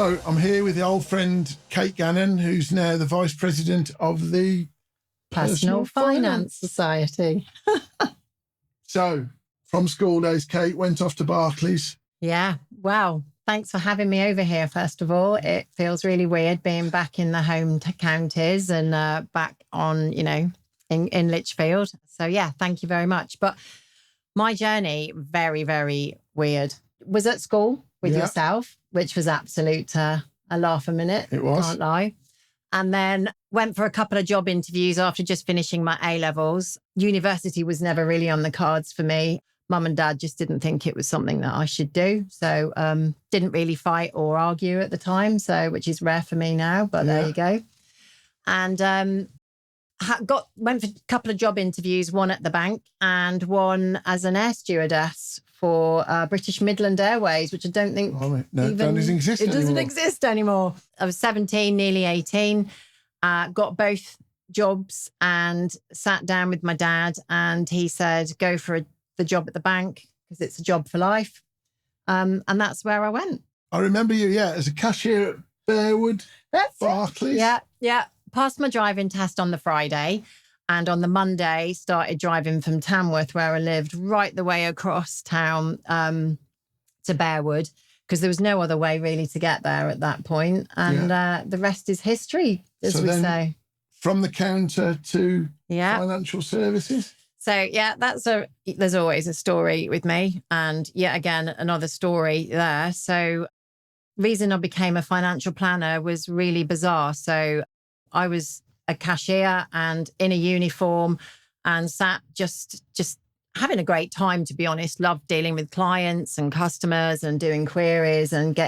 So I'm here with the old friend Kate Gannon, who's now the Vice President of the Personal Finance Society. So from school days, Kate went off to Barclays. Yeah, well, thanks for having me over here, first of all. It feels really weird being back in the home counties and back on, in Lichfield. So yeah, thank you very much. But my journey, very, very weird. Was at school with yourself, which was absolute a laugh a minute. It was. Can't lie. And then went for a couple of job interviews after just finishing my A-levels. University was never really on the cards for me. Mum and Dad just didn't think it was something that I should do. So didn't really fight or argue at the time, which is rare for me now, but there you go. And went for a couple of job interviews, one at the bank and one as an air stewardess for British Midland Airways, which I don't think doesn't exist anymore. It doesn't exist anymore. I was 17, nearly 18, got both jobs and sat down with my dad and he said, go for the job at the bank because it's a job for life. And that's where I went. I remember you, as a cashier at Bearwood, Barclays. Yeah. Passed my driving test on the Friday. And on the Monday, started driving from Tamworth, where I lived, right the way across town to Bearwood, because there was no other way really to get there at that point. And the rest is history, as we say. From the counter to financial services? So, there's always a story with me. And yet again, another story there. So reason I became a financial planner was really bizarre. So I was a cashier and in a uniform and sat just having a great time, to be honest. Loved dealing with clients and customers and doing queries and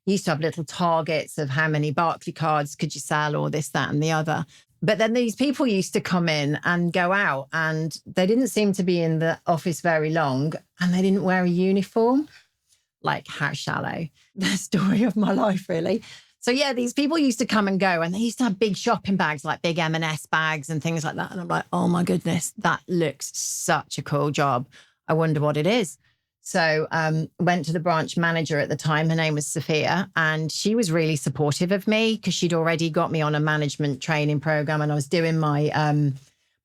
used to have little targets of how many Barclays cards could you sell or this, that and the other. But then these people used to come in and go out and they didn't seem to be in the office very long and they didn't wear a uniform. Like, how shallow. The story of my life, really. So these people used to come and go and they used to have big shopping bags, like big M&S bags and things like that. And I'm like, oh my goodness, that looks such a cool job. I wonder what it is. So went to the branch manager at the time. Her name was Sophia, and she was really supportive of me because she'd already got me on a management training program and I was doing my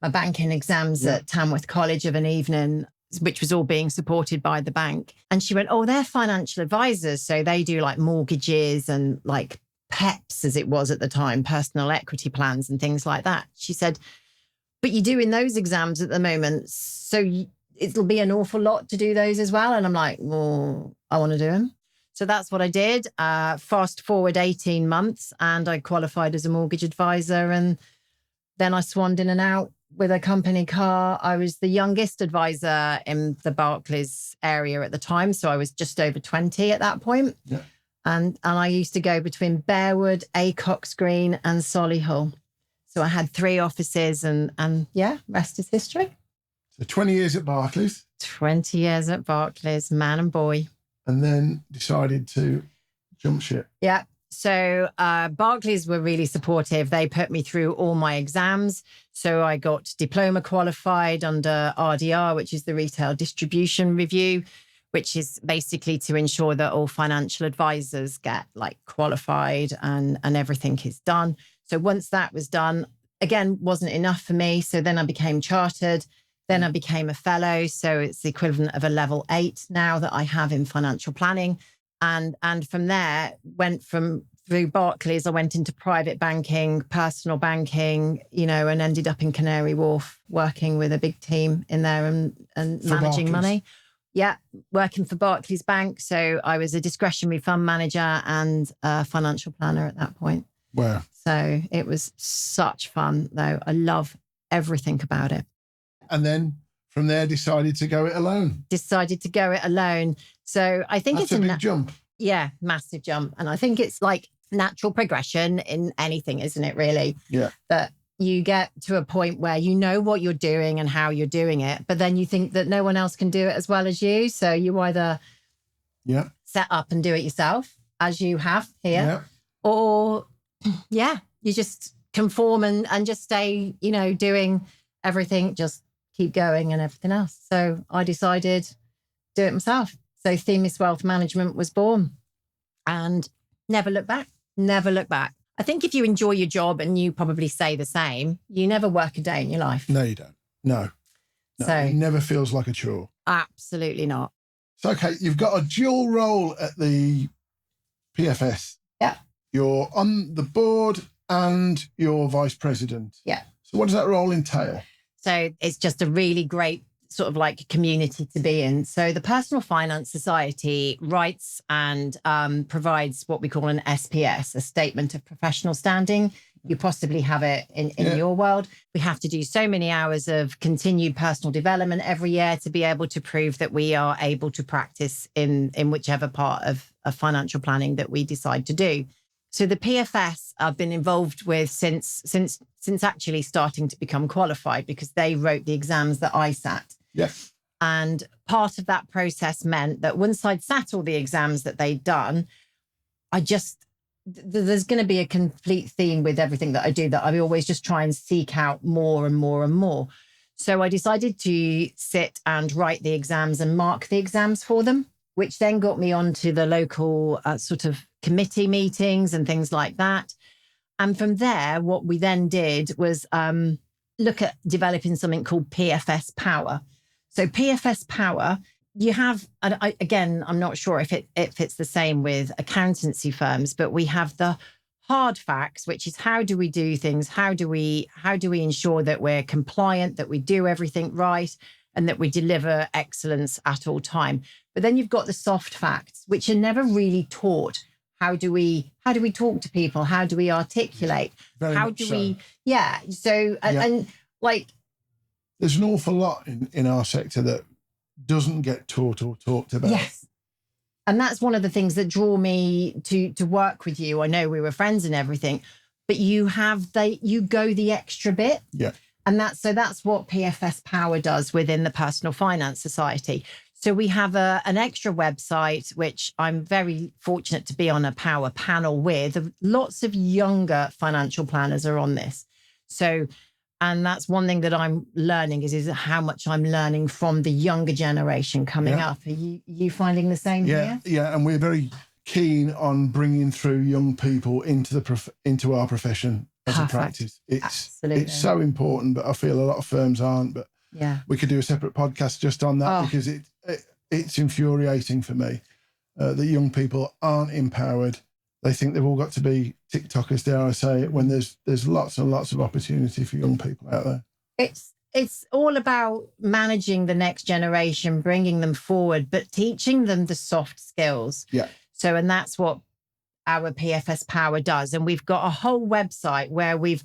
my banking exams at Tamworth College of an evening, which was all being supported by the bank. And she went, oh, they're financial advisors. So they do like mortgages and like PEPs, as it was at the time, personal equity plans and things like that. She said, but you're doing those exams at the moment, so it'll be an awful lot to do those as well. And I'm like, well, I want to do them. So that's what I did. Fast forward 18 months and I qualified as a mortgage advisor. And then I swanned in and out with a company car. I was the youngest advisor in the Barclays area at the time. So I was just over 20 at that point. Yeah. And I used to go between Bearwood, Acox Green and Solihull. So I had 3 offices and rest is history. So 20 years at Barclays. 20 years at Barclays, man and boy. And then decided to jump ship. Yeah. So Barclays were really supportive. They put me through all my exams. So I got diploma qualified under RDR, which is the Retail Distribution Review, which is basically to ensure that all financial advisors get like qualified and everything is done. So once that was done, again, wasn't enough for me. So then I became chartered. Then I became a fellow. So it's the equivalent of a level 8 now that I have in financial planning. And from there, through Barclays, I went into private banking, personal banking, and ended up in Canary Wharf working with a big team in there and managing Barclays. Money. Yeah, working for Barclays Bank. So I was a discretionary fund manager and a financial planner at that point. Wow. So it was such fun, though. I love everything about it. And then from there, decided to go it alone. So I think That's a big jump. Yeah, massive jump. And I think it's like natural progression in anything, isn't it, really? Yeah. That you get to a point where you know what you're doing and how you're doing it, but then you think that no one else can do it as well as you. So you either set up and do it yourself, as you have here, or you just conform and just stay, doing everything, just keep going and everything else. So I decided to do it myself. So Themis Wealth Management was born. And Never look back. Never look back. I think if you enjoy your job, and you probably say the same, you never work a day in your life. No, you don't. No. So it never feels like a chore. Absolutely not. So, okay, you've got a dual role at the PFS. Yeah. You're on the board and you're vice president. Yeah. So what does that role entail? So it's just a really great sort of like community to be in. So the Personal Finance Society writes and provides what we call an SPS, a Statement of Professional Standing. You possibly have it in your world. We have to do so many hours of continued personal development every year to be able to prove that we are able to practice in whichever part of financial planning that we decide to do. So the PFS I've been involved with since actually starting to become qualified, because they wrote the exams that I sat. Yeah. And part of that process meant that once I'd sat all the exams that they'd done, there's going to be a complete theme with everything that I do, that I always just try and seek out more and more and more. So I decided to sit and write the exams and mark the exams for them, which then got me onto the local sort of committee meetings and things like that. And from there, what we then did was look at developing something called PFS Power. So PFS Power, you have, and I'm not sure if it's the same with accountancy firms, but we have the hard facts, which is how do we do things? How do we ensure that we're compliant, that we do everything right, and that we deliver excellence at all time? But then you've got the soft facts, which are never really taught. How do we talk to people? How do we articulate? How do we? Yeah. So and like, there's an awful lot in our sector that doesn't get taught or talked about. Yes. And that's one of the things that draw me to work with you. I know we were friends and everything, but you go the extra bit. Yeah. And that's what PFS Power does within the Personal Finance Society. So we have an extra website, which I'm very fortunate to be on a power panel with. Lots of younger financial planners are on this. So, and that's one thing that I'm learning is how much I'm learning from the younger generation coming up. Are you finding the same here? Yeah, and we're very keen on bringing through young people into our profession as a practice. It's so important, but I feel a lot of firms aren't. But we could do a separate podcast just on that because it's infuriating for me that young people aren't empowered. They think they've all got to be TikTokers, dare I say it, when there's lots and lots of opportunity for young people out there. It's all about managing the next generation, bringing them forward, but teaching them the soft skills. Yeah. So, and that's what our PFS Power does. And we've got a whole website where we've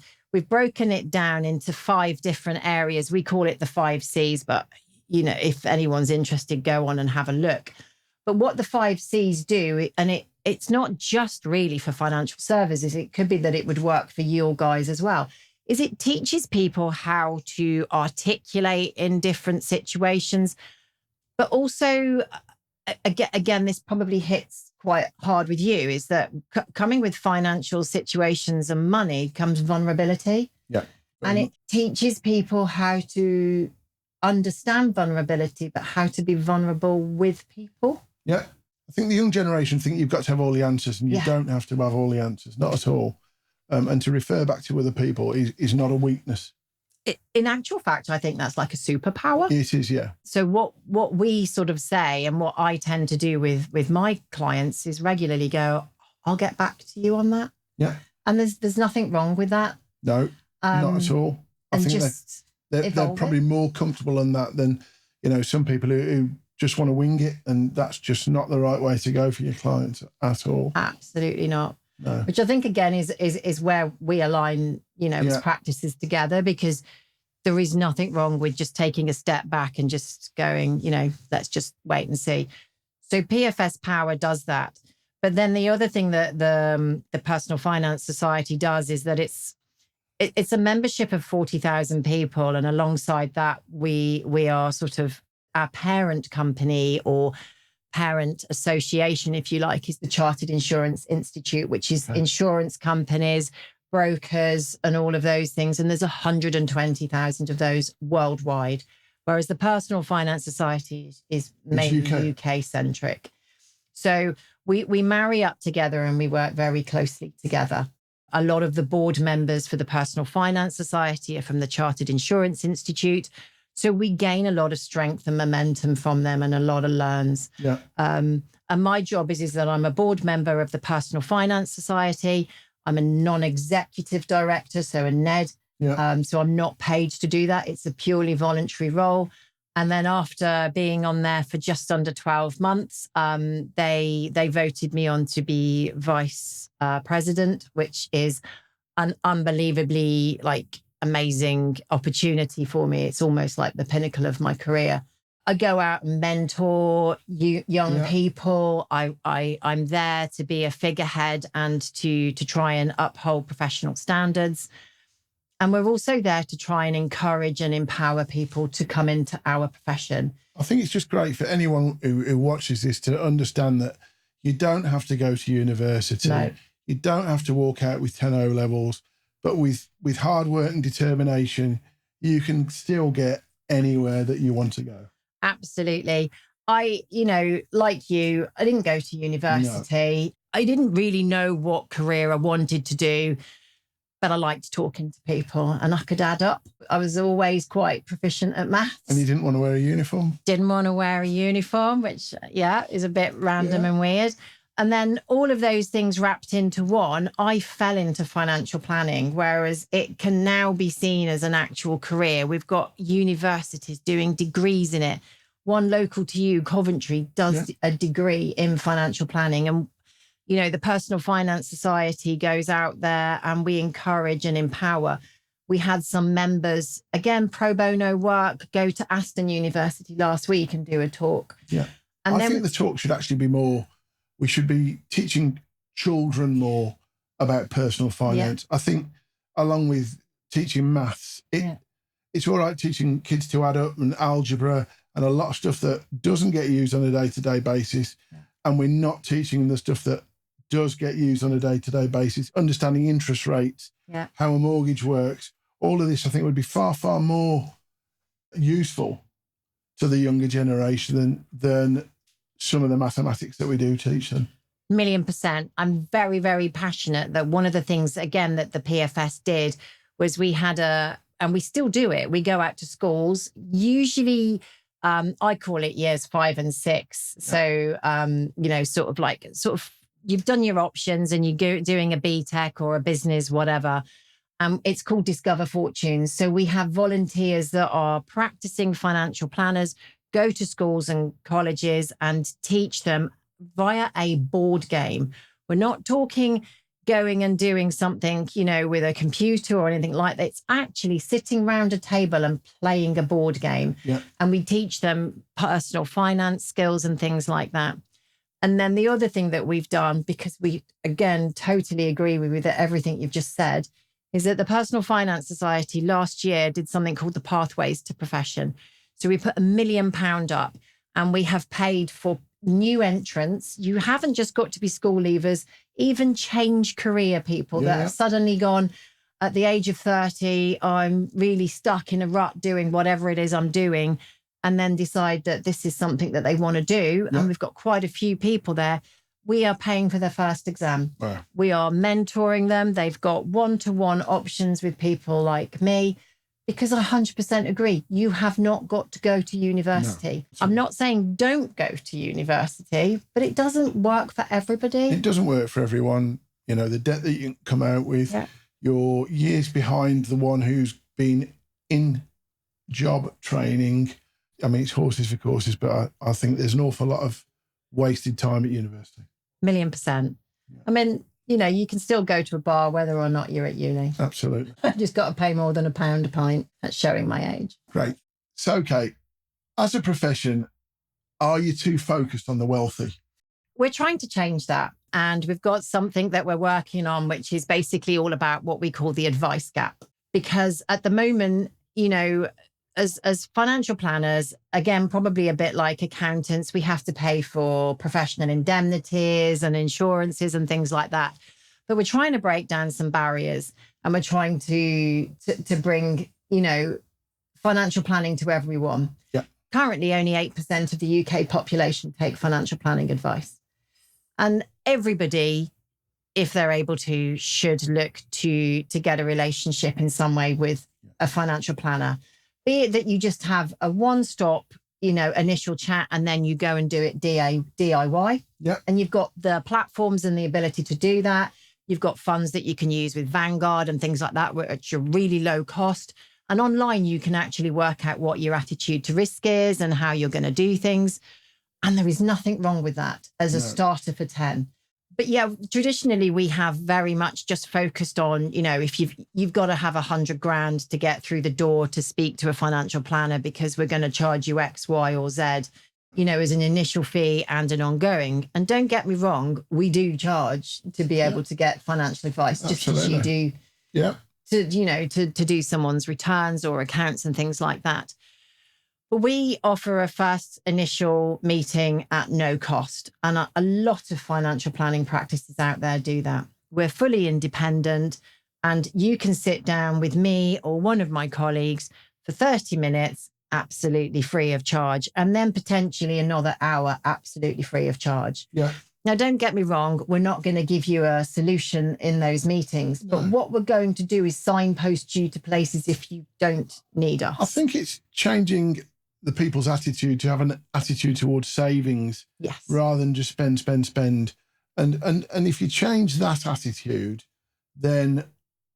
broken it down into 5 different areas. We call it the 5 C's, but if anyone's interested, go on and have a look. But what the 5 C's do, and it's not just really for financial services, it could be that it would work for your guys as well, is it teaches people how to articulate in different situations. But also, again, this probably hits quite hard with you, is that coming with financial situations and money comes vulnerability. Yeah. And it teaches people how to understand vulnerability, but how to be vulnerable with people. Yeah. I think the young generation think you've got to have all the answers, and you don't have to have all the answers, not at all. And to refer back to other people is not a weakness. In actual fact, I think that's like a superpower. It is, yeah. So what we sort of say, and what I tend to do with my clients, is regularly go, I'll get back to you on that. Yeah. And there's nothing wrong with that. No, not at all. I think they're probably more comfortable in that than, some people who just want to wing it, and that's just not the right way to go for your clients at all. Absolutely not. No. Which I think again is where we align, as practices together, because there is nothing wrong with just taking a step back and just going, let's just wait and see. So PFS Power does that. But then the other thing that the Personal Finance Society does is that it's a membership of 40,000 people, and alongside that we are sort of our parent company or parent association, if you like, is the Chartered Insurance Institute, which is insurance companies, brokers, and all of those things. And there's 120,000 of those worldwide, whereas the Personal Finance Society is mainly UK centric. So we marry up together and we work very closely together. A lot of the board members for the Personal Finance Society are from the Chartered Insurance Institute. So we gain a lot of strength and momentum from them and a lot of learns. Yeah. And my job is that I'm a board member of the Personal Finance Society. I'm a non-executive director, so a NED. Yeah. So I'm not paid to do that. It's a purely voluntary role. And then after being on there for just under 12 months, they voted me on to be vice president, which is an unbelievably amazing opportunity for me. It's almost like the pinnacle of my career. I go out and mentor young people. I'm there to be a figurehead and to try and uphold professional standards. And we're also there to try and encourage and empower people to come into our profession. I think it's just great for anyone who watches this to understand that you don't have to go to university. No. You don't have to walk out with 10 O levels, but with hard work and determination, you can still get anywhere that you want to go. Absolutely. Like you, I didn't go to university. No. I didn't really know what career I wanted to do. But I liked talking to people and I could add up. I was always quite proficient at maths. And you didn't want to wear a uniform? Didn't want to wear a uniform, which, is a bit random and weird. And then all of those things wrapped into one, I fell into financial planning, whereas it can now be seen as an actual career. We've got universities doing degrees in it. One local to you, Coventry, does a degree in financial planning. And the Personal Finance Society goes out there and we encourage and empower. We had some members, again, pro bono work, go to Aston University last week and do a talk. Yeah. And I think the talk should actually be more, we should be teaching children more about personal finance. I think along with teaching maths, it's all right teaching kids to add up and algebra and a lot of stuff that doesn't get used on a day-to-day basis. Yeah. And we're not teaching the stuff that does get used on a day-to-day basis, understanding interest rates, how a mortgage works. All of this, I think, would be far, far more useful to the younger generation than some of the mathematics that we do teach them. 1,000,000%. I'm very, very passionate that one of the things, again, that the PFS did was we had and we still do it, we go out to schools, usually I call it years 5 and 6. So, sort of you've done your options and you go doing a BTEC or a business, whatever. It's called Discover Fortunes. So we have volunteers that are practicing financial planners, go to schools and colleges and teach them via a board game. We're not talking going and doing something, with a computer or anything like that. It's actually sitting around a table and playing a board game. Yeah. And we teach them personal finance skills and things like that. And then the other thing that we've done, because we, again, totally agree with everything you've just said, is that the Personal Finance Society last year did something called the Pathways to Profession. So we put £1 million up and we have paid for new entrants. You haven't just got to be school leavers, even change career people that have suddenly gone at the age of 30, I'm really stuck in a rut doing whatever it is I'm doing, and then decide that this is something that they want to do. And we've got quite a few people there. We are paying for their first exam. Wow. We are mentoring them. They've got one-to-one options with people like me, because I 100% agree. You have not got to go to university. No. I'm not saying don't go to university, but it doesn't work for everybody. It doesn't work for everyone. The debt that you can come out with, you're years behind the one who's been in job training. I mean, it's horses for courses, but I think there's an awful lot of wasted time at university. 1,000,000%. Yeah. I mean, you can still go to a bar whether or not you're at uni. Absolutely. I've just got to pay more than £1 a pint. That's showing my age. Great. So, Kate, as a profession, are you too focused on the wealthy? We're trying to change that. And we've got something that we're working on, which is basically all about what we call the advice gap. Because at the moment, as financial planners, again, probably a bit like accountants, we have to pay for professional indemnities and insurances and things like that. But we're trying to break down some barriers, and we're trying to bring, financial planning to everyone. Yeah. Currently, only 8% of the UK population take financial planning advice. And everybody, if they're able to, should look to get a relationship in some way with a financial planner. Be it that you just have a one-stop, initial chat, and then you go and do it DIY. Yeah. And you've got the platforms and the ability to do that. You've got funds that you can use with Vanguard and things like that, which are really low cost. And online, you can actually work out what your attitude to risk is and how you're going to do things. And there is nothing wrong with that as a starter for 10. But yeah, traditionally, we have very much just focused on, if you've got to have 100 grand to get through the door to speak to a financial planner, because we're going to charge you X, Y, or Z, as an initial fee and an ongoing. And don't get me wrong, we do charge to be able to get financial advice, just as you do to do someone's returns or accounts and things like that. But we offer a first initial meeting at no cost. And a lot of financial planning practices out there do that. We're fully independent, and you can sit down with me or one of my colleagues for 30 minutes, absolutely free of charge, and then potentially another hour, absolutely free of charge. Yeah. Now, don't get me wrong, we're not going to give you a solution in those meetings, but what we're going to do is signpost you to places if you don't need us. I think it's changing the people's attitude to have an attitude towards savings, rather than just spend. And if you change that attitude, then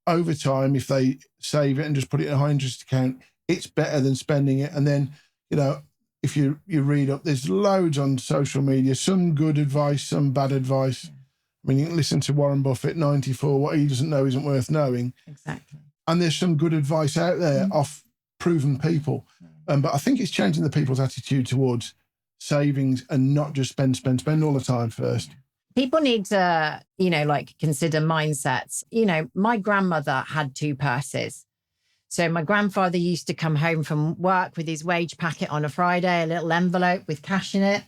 over time, if they save it and just put it in a high interest account, it's better than spending it. And then, if you read up, there's loads on social media, some good advice, some bad advice. I mean, you can listen to Warren Buffett, 94, what he doesn't know isn't worth knowing. Exactly. And there's some good advice out there off proven people. But I think it's changing the people's attitude towards savings and not just spend all the time first. People need to, consider mindsets. My grandmother had 2 purses. So my grandfather used to come home from work with his wage packet on a Friday, a little envelope with cash in it.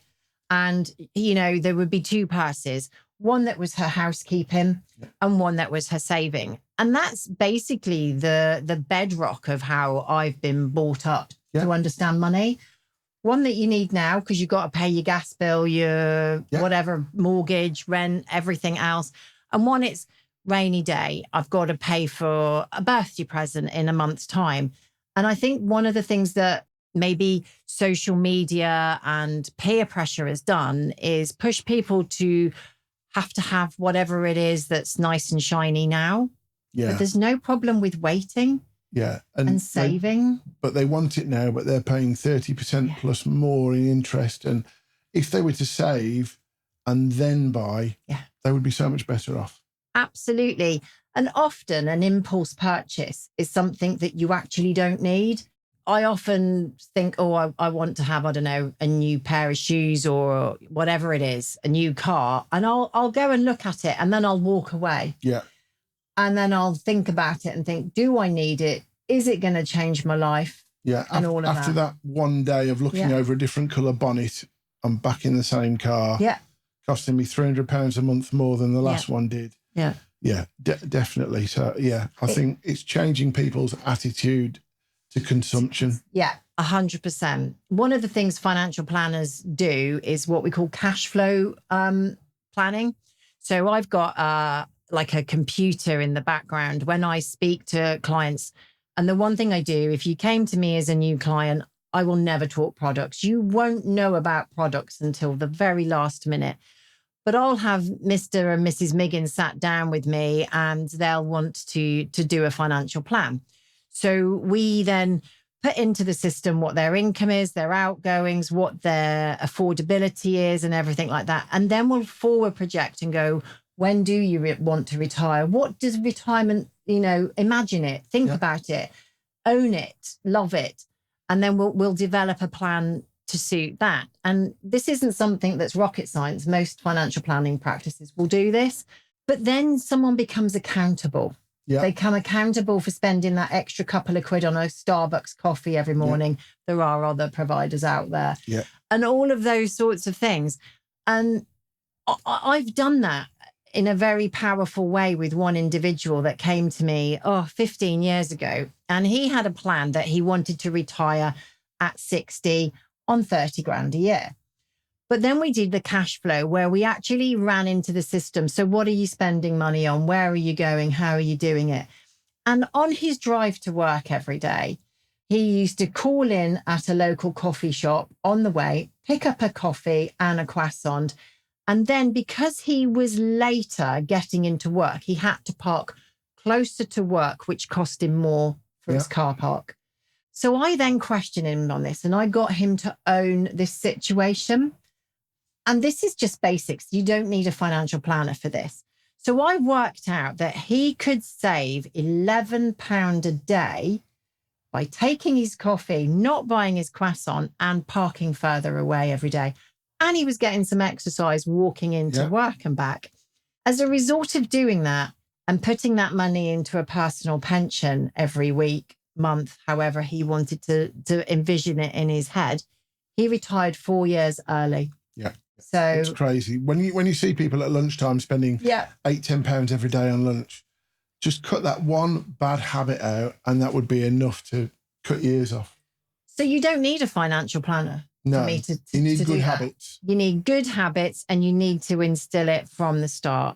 And, there would be 2 purses, one that was her housekeeping and one that was her saving. And that's basically the bedrock of how I've been brought up to understand money. One that you need now because you've got to pay your gas bill, your whatever, mortgage, rent, everything else. And one, it's rainy day. I've got to pay for a birthday present in a month's time. And I think one of the things that maybe social media and peer pressure has done is push people to have whatever it is that's nice and shiny now. Yeah. But there's no problem with waiting. Yeah. And saving. But they want it now, but they're paying 30% plus more in interest. And if they were to save and then buy, they would be so much better off. Absolutely. And often an impulse purchase is something that you actually don't need. I often think, I want to have, a new pair of shoes or whatever it is, a new car. And I'll go and look at it and then I'll walk away. Yeah. And then I'll think about it and think, do I need it? Is it going to change my life? Yeah. And all of after that one day of looking over a different colour bonnet, I'm back in the same car. Yeah. Costing me £300 a month more than the last one did. Yeah. Yeah, definitely. So, I think it's changing people's attitude to consumption. Yeah, 100%. One of the things financial planners do is what we call cash flow planning. So I've got a computer in the background when I speak to clients. And the one thing I do, if you came to me as a new client, I will never talk products. You won't know about products until the very last minute. But I'll have Mr. and Mrs. Miggins sat down with me and they'll want to do a financial plan. So we then put into the system what their income is, their outgoings, what their affordability is and everything like that. And then we'll forward project and go, when do you want to retire? What does retirement, imagine it, think about it, own it, love it. And then we'll develop a plan to suit that. And this isn't something that's rocket science. Most financial planning practices will do this, but then someone becomes accountable. Yeah. They become accountable for spending that extra couple of quid on a Starbucks coffee every morning. Yeah. There are other providers out there. Yeah. And all of those sorts of things. And I've done that in a very powerful way with one individual that came to me 15 years ago. And he had a plan that he wanted to retire at 60 on 30 grand a year. But then we did the cash flow where we actually ran into the system. So what are you spending money on? Where are you going? How are you doing it? And on his drive to work every day, he used to call in at a local coffee shop on the way, pick up a coffee and a croissant. And then because he was later getting into work, he had to park closer to work, which cost him more for his car park. So I then questioned him on this and I got him to own this situation. And this is just basics. You don't need a financial planner for this. So I worked out that he could save £11 a day by taking his coffee, not buying his croissant and parking further away every day. And he was getting some exercise walking into work and back. As a result of doing that and putting that money into a personal pension every week, month, however he wanted to envision it in his head, he retired 4 years early. Yeah. So it's crazy. When you see people at lunchtime spending £8-10 every day on lunch, just cut that one bad habit out and that would be enough to cut years off. So you don't need a financial planner. No, for me to you need to good do habits. You need good habits and you need to instill it from the start.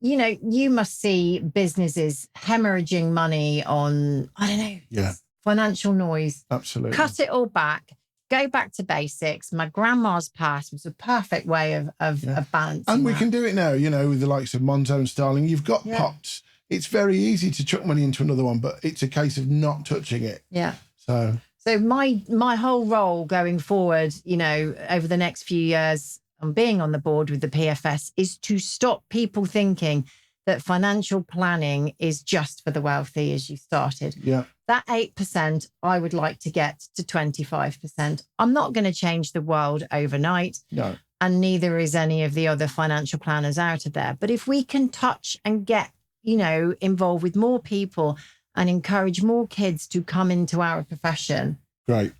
You know, you must see businesses hemorrhaging money on, I don't know, financial noise. Absolutely. Cut it all back. Go back to basics. My grandma's past was a perfect way of balancing. And we can do it now, you know, with the likes of Monzo and Starling. You've got pots. It's very easy to chuck money into another one, but it's a case of not touching it. Yeah. So my whole role going forward, you know, over the next few years on being on the board with the PFS is to stop people thinking that financial planning is just for the wealthy, as you started. Yeah. That 8%, I would like to get to 25%. I'm not going to change the world overnight. No. And neither is any of the other financial planners out of there. But if we can touch and get, you know, involved with more people and encourage more kids to come into our profession. Great.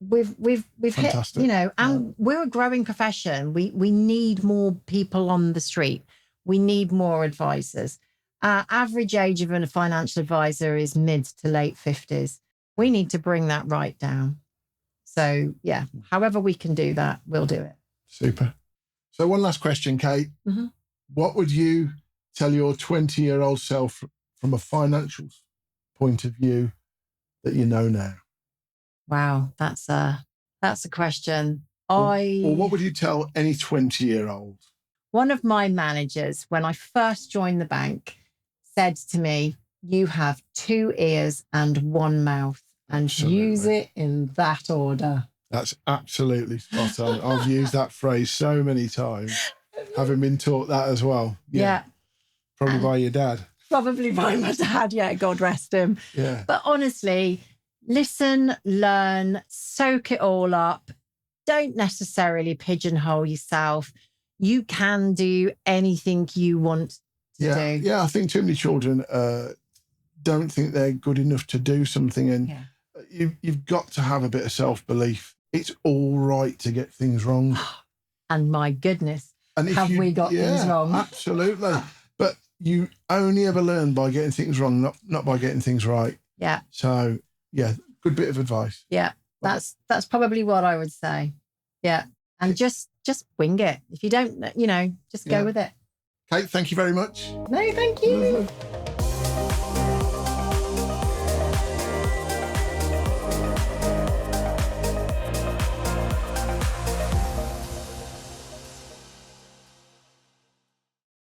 We've hit, you know, and we're a growing profession. We need more people on the street. We need more advisors. Our average age of a financial advisor is mid to late 50s. We need to bring that right down. So, yeah, however we can do that, we'll do it. Super. So one last question, Kate. Mm-hmm. What would you tell your 20-year-old self from a financial point of view that you know now? Wow, that's a question. Or what would you tell any 20-year-old? One of my managers, when I first joined the bank, said to me, you have 2 ears and 1 mouth and use it in that order. That's absolutely spot on. I've used that phrase so many times, having been taught that as well. Yeah. Probably by your dad. Probably by my dad. Yeah, God rest him. Yeah. But honestly, listen, learn, soak it all up. Don't necessarily pigeonhole yourself. You can do anything you want to do. Yeah, I think too many children don't think they're good enough to do something. And you've got to have a bit of self-belief. It's all right to get things wrong. And my goodness, and have we got things wrong? Absolutely. But you only ever learn by getting things wrong, not by getting things right. Yeah. So, yeah, good bit of advice. Yeah, that's probably what I would say. Yeah. And just wing it. If you don't, you know, just go with it. Kate, thank you very much. No, thank you.